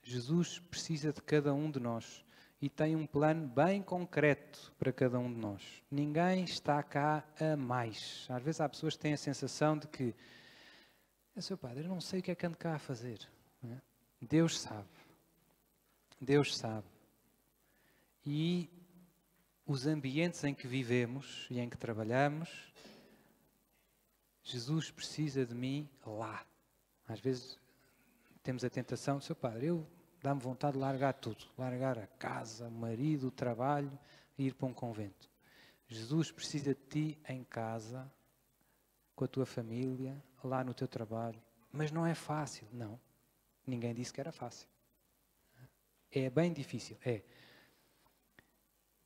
Jesus precisa de cada um de nós e tem um plano bem concreto para cada um de nós. Ninguém está cá a mais. Às vezes há pessoas que têm a sensação de que seu padre, eu não sei o que é que ando cá a fazer. Deus sabe. Deus sabe. E os ambientes em que vivemos e em que trabalhamos, Jesus precisa de mim lá. Às vezes temos a tentação, seu padre, dá-me vontade de largar tudo. Largar a casa, o marido, o trabalho e ir para um convento. Jesus precisa de ti em casa, com a tua família, lá no teu trabalho. Mas não é fácil, não. Ninguém disse que era fácil. É bem difícil, é.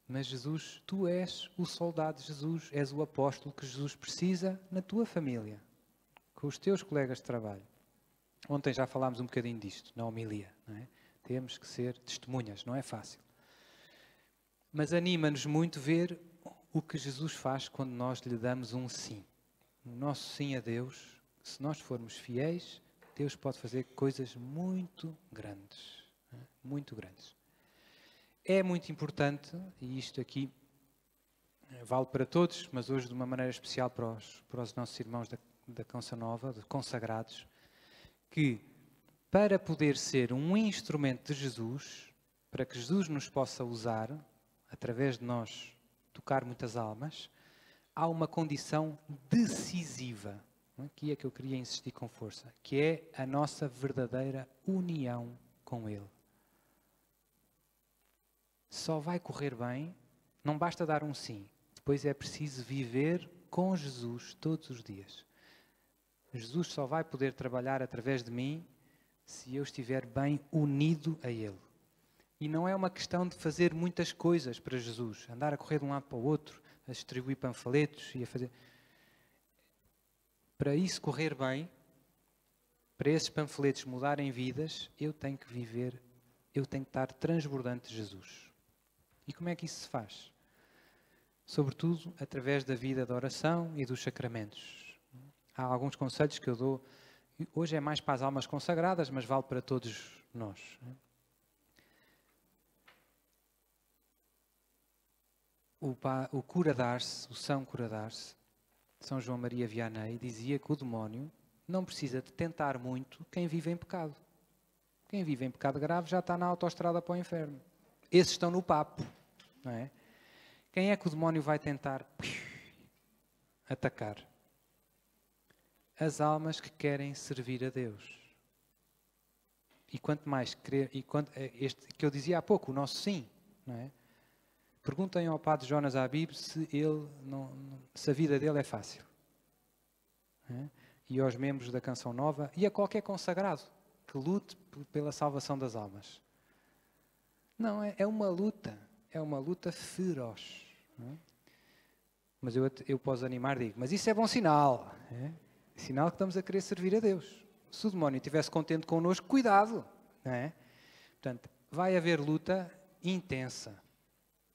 Mas Jesus, tu és o soldado de Jesus, és o apóstolo que Jesus precisa na tua família, com os teus colegas de trabalho. Ontem já falámos um bocadinho disto, na homilia, não é? Temos que ser testemunhas, não é fácil. Mas anima-nos muito ver o que Jesus faz quando nós lhe damos um sim. O nosso sim a Deus, se nós formos fiéis, Deus pode fazer coisas muito grandes. Muito grandes. É muito importante, e isto aqui vale para todos, mas hoje de uma maneira especial para os nossos irmãos da Canção Nova, de consagrados, que para poder ser um instrumento de Jesus, para que Jesus nos possa usar, através de nós tocar muitas almas, há uma condição decisiva, que é que eu queria insistir com força, que é a nossa verdadeira união com Ele. Só vai correr bem, não basta dar um sim, depois é preciso viver com Jesus todos os dias. Jesus só vai poder trabalhar através de mim se eu estiver bem unido a Ele. E não é uma questão de fazer muitas coisas para Jesus, andar a correr de um lado para o outro, a distribuir panfletos e a fazer... Para isso correr bem, para esses panfletos mudarem vidas, eu tenho que viver, eu tenho que estar transbordante de Jesus. E como é que isso se faz? Sobretudo através da vida da oração e dos sacramentos. Há alguns conselhos que eu dou, hoje é mais para as almas consagradas, mas vale para todos nós. O cura d'Ars, o São Cura d'Ars, São João Maria Vianney, dizia que o demónio não precisa de tentar muito quem vive em pecado. Quem vive em pecado grave já está na autoestrada para o inferno. Esses estão no papo, não é? Quem é que o demónio vai tentar atacar? As almas que querem servir a Deus. E quanto mais querer, este que eu dizia há pouco, o nosso sim, não é? Perguntem ao padre Jonas Habib se a vida dele é fácil. É? E aos membros da Canção Nova e a qualquer consagrado que lute pela salvação das almas. Não, é uma luta feroz. Não é? Mas eu posso animar e digo, mas isso é bom sinal. É sinal que estamos a querer servir a Deus. Se o demónio estivesse contente connosco, cuidado. Não é? Portanto, vai haver luta intensa.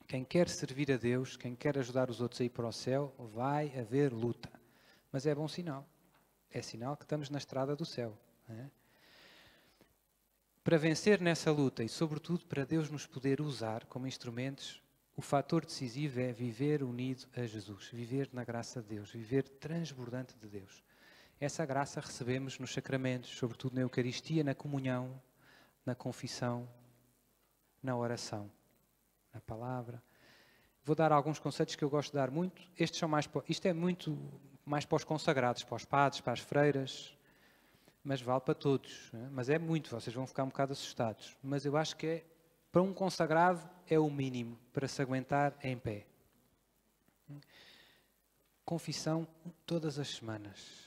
Quem quer servir a Deus, quem quer ajudar os outros a ir para o céu, vai haver luta. Mas é bom sinal. É sinal que estamos na estrada do céu. Não é? Para vencer nessa luta e, sobretudo, para Deus nos poder usar como instrumentos, o fator decisivo é viver unido a Jesus, viver na graça de Deus, viver transbordante de Deus. Essa graça recebemos nos sacramentos, sobretudo na Eucaristia, na comunhão, na confissão, na oração, na palavra. Vou dar alguns conceitos que eu gosto de dar muito. Isto é muito mais para os consagrados, para os padres, para as freiras, mas vale para todos. Né? Mas é muito, vocês vão ficar um bocado assustados. Mas eu acho que para um consagrado é o mínimo para se aguentar em pé. Confissão todas as semanas.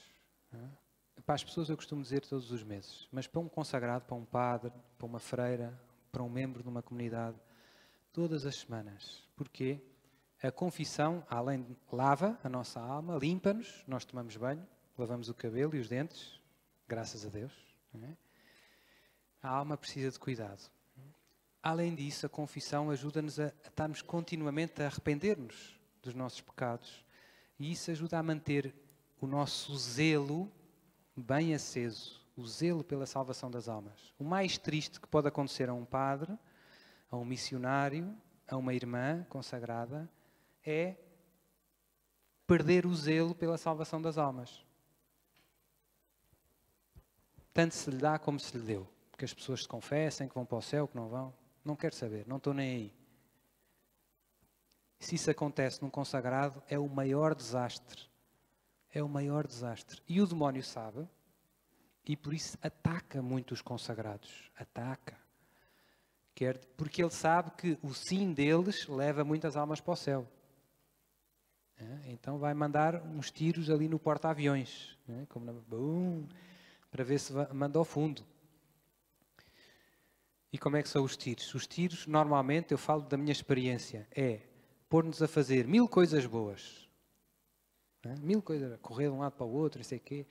Para as pessoas eu costumo dizer todos os meses, mas para um consagrado, para um padre, para uma freira, para um membro de uma comunidade, todas as semanas. Porquê? A confissão, além de lava a nossa alma, limpa-nos, nós tomamos banho, lavamos o cabelo e os dentes, graças a Deus. Não é? A alma precisa de cuidado. Além disso, a confissão ajuda-nos a estarmos continuamente a arrepender-nos dos nossos pecados. E isso ajuda a manter o nosso zelo bem aceso, o zelo pela salvação das almas. O mais triste que pode acontecer a um padre, a um missionário, a uma irmã consagrada, é perder o zelo pela salvação das almas. Tanto se lhe dá como se lhe deu. Que as pessoas se confessem, que vão para o céu, que não vão. Não quero saber, não estou nem aí. Se isso acontece num consagrado, é o maior desastre. É o maior desastre. E o demónio sabe, e por isso ataca muito os consagrados. Ataca. Porque ele sabe que o sim deles leva muitas almas para o céu. Então vai mandar uns tiros ali no porta-aviões. Para ver se manda ao fundo. E como é que são os tiros? Os tiros, normalmente, eu falo da minha experiência, é pôr-nos a fazer 1000 coisas boas. 1000 coisas, correr de um lado para o outro, não sei o quê,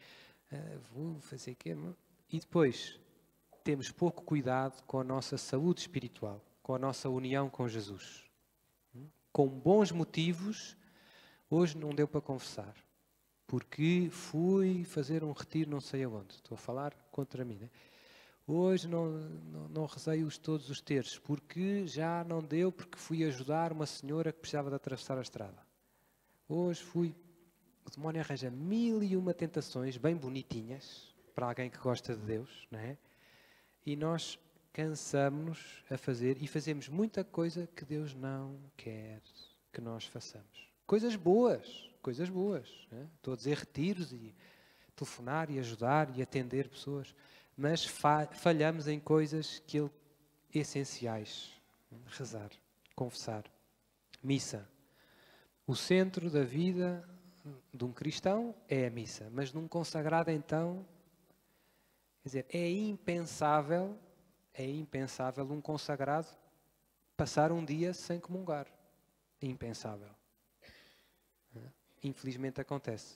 vou fazer o quê. E depois, temos pouco cuidado com a nossa saúde espiritual, com a nossa união com Jesus. Com bons motivos, hoje não deu para confessar, porque fui fazer um retiro não sei aonde. Estou a falar contra mim, né? Hoje não rezei todos os terços, porque já não deu, porque fui ajudar uma senhora que precisava de atravessar a estrada. Hoje fui... O demónio arranja 1001 tentações, bem bonitinhas, para alguém que gosta de Deus, não é? E nós cansamos-nos a fazer, e fazemos muita coisa que Deus não quer que nós façamos. Coisas boas, coisas boas. Não é? Estou a dizer retiros, e telefonar, e ajudar, e atender pessoas... Mas falhamos em coisas essenciais. Rezar, confessar, missa. O centro da vida de um cristão é a missa. Mas num consagrado, então, quer dizer, é impensável um consagrado passar um dia sem comungar. É impensável. Infelizmente acontece.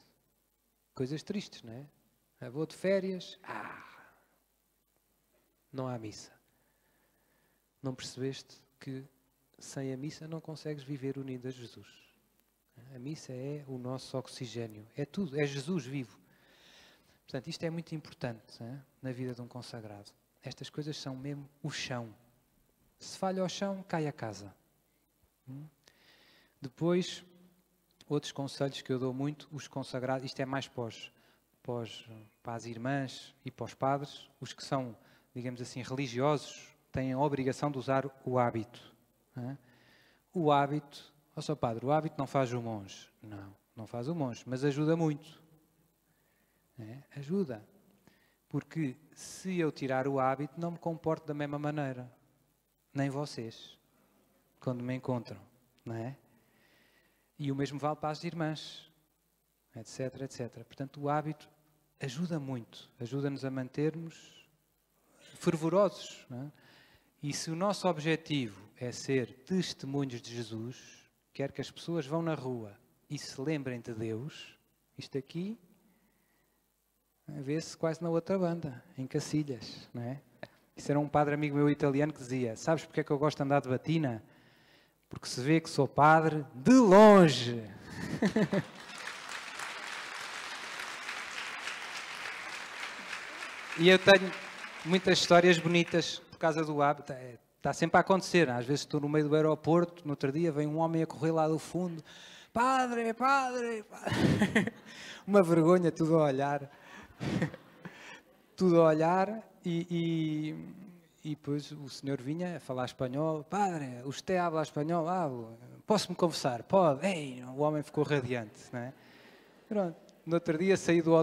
Coisas tristes, não é? Vou de férias, não há missa. Não percebeste que sem a missa não consegues viver unido a Jesus. A missa é o nosso oxigênio. É tudo, é Jesus vivo. Portanto, isto é muito importante, na vida de um consagrado. Estas coisas são mesmo o chão. Se falha o chão, cai a casa. Depois, outros conselhos que eu dou muito, os consagrados, isto é mais para as irmãs e para os padres, os que são, digamos assim, religiosos, têm a obrigação de usar o hábito. O hábito, Sr. Padre, o hábito não faz o monge. Não faz o monge, mas ajuda muito. Ajuda. Porque se eu tirar o hábito, não me comporto da mesma maneira. Nem vocês, quando me encontram. Não é? E o mesmo vale para as irmãs, etc, etc. Portanto, o hábito ajuda muito. Ajuda-nos a mantermos fervorosos. Não é? E se o nosso objetivo é ser testemunhos de Jesus, quer que as pessoas vão na rua e se lembrem de Deus, isto aqui vê-se quase na outra banda, em Cacilhas, não é? Isso era um padre amigo meu italiano que dizia: sabes porque é que eu gosto de andar de batina? Porque se vê que sou padre de longe. E eu tenho muitas histórias bonitas por causa do hábito. Está sempre a acontecer. Às vezes estou no meio do aeroporto, no outro dia vem um homem a correr lá do fundo. Padre, padre, padre. Uma vergonha, tudo a olhar. Tudo a olhar e depois o senhor vinha a falar espanhol. Padre, usted habla espanhol? Posso-me confessar? Pode. Ei, o homem ficou radiante. Não é? Pronto. No outro dia saí do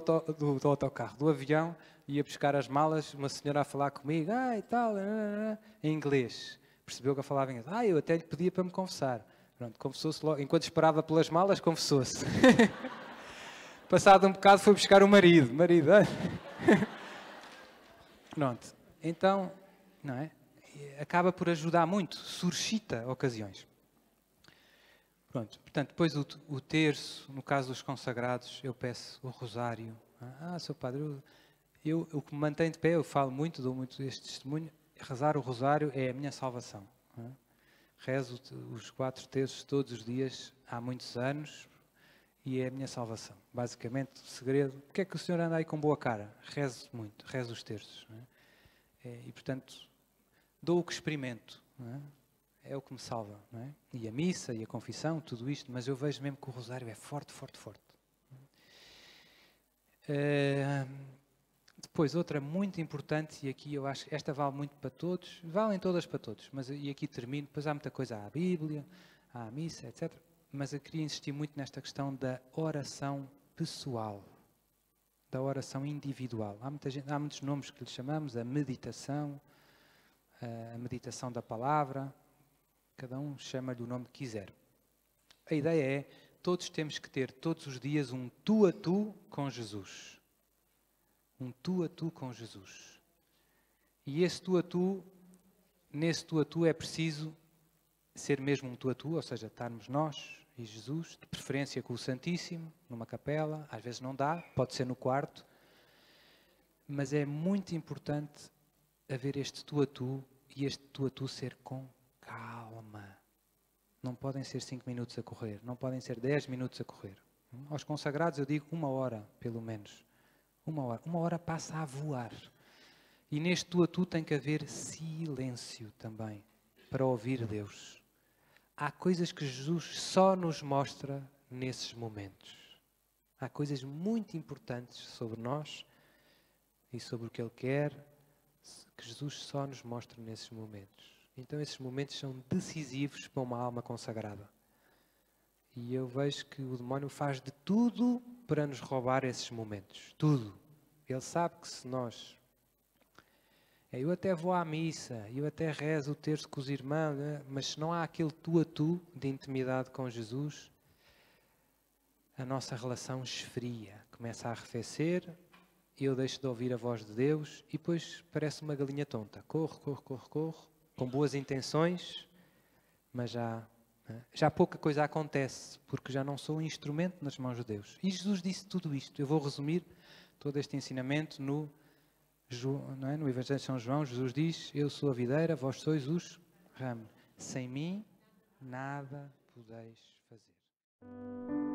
autocarro, do avião, ia buscar as malas, uma senhora a falar comigo, e tal, em inglês. Percebeu que eu falava inglês. Eu até lhe pedia para me confessar. Pronto, confessou-se logo. Enquanto esperava pelas malas, confessou-se. Passado um bocado foi buscar o marido. Pronto. Então, não é? Acaba por ajudar muito, suscita ocasiões. Pronto. Portanto, depois o terço, no caso dos consagrados, eu peço o rosário Sou padre, o que me mantém de pé, eu falo muito, dou muito este testemunho, rezar o rosário é a minha salvação. Rezo os 4 terços todos os dias, há muitos anos, e é a minha salvação. Basicamente, o segredo, porque é que o senhor anda aí com boa cara? Rezo muito, rezo os terços. E, portanto, dou o que experimento. É o que me salva. E a missa, e a confissão, tudo isto, mas eu vejo mesmo que o rosário é forte, forte, forte. Depois, outra muito importante, e aqui eu acho que esta vale muito para todos, valem todas para todos, mas e aqui termino, depois há muita coisa, há a Bíblia, há a missa, etc. Mas eu queria insistir muito nesta questão da oração pessoal, da oração individual. Há muitos nomes que lhe chamamos, a meditação da palavra, cada um chama-lhe o nome que quiser. A ideia é, todos temos que ter todos os dias um tu a tu com Jesus. Um tu a tu com Jesus. E esse tu a tu, nesse tu a tu é preciso ser mesmo um tu a tu, ou seja, estarmos nós e Jesus, de preferência com o Santíssimo, numa capela, às vezes não dá, pode ser no quarto, mas é muito importante haver este tu a tu e este tu a tu ser com calma. Não podem ser 5 minutos a correr, não podem ser 10 minutos a correr. Aos consagrados eu digo 1 hora, pelo menos. 1 hora. 1 hora passa a voar. E neste tu a tu tem que haver silêncio também, para ouvir Deus. Há coisas que Jesus só nos mostra nesses momentos. Há coisas muito importantes sobre nós e sobre o que Ele quer, que Jesus só nos mostra nesses momentos. Então esses momentos são decisivos para uma alma consagrada. E eu vejo que o demónio faz de tudo para nos roubar esses momentos. Tudo. Ele sabe que se nós... Eu até vou à missa, eu até rezo o terço com os irmãos, mas se não há aquele tu a tu de intimidade com Jesus, a nossa relação esfria, começa a arrefecer, eu deixo de ouvir a voz de Deus e depois parece uma galinha tonta. Corro, com boas intenções, mas já pouca coisa acontece, porque já não sou um instrumento nas mãos de Deus. E Jesus disse tudo isto. Eu vou resumir todo este ensinamento no Evangelho de São João. Jesus diz: eu sou a videira, vós sois os ramos. Sem mim, nada podeis fazer.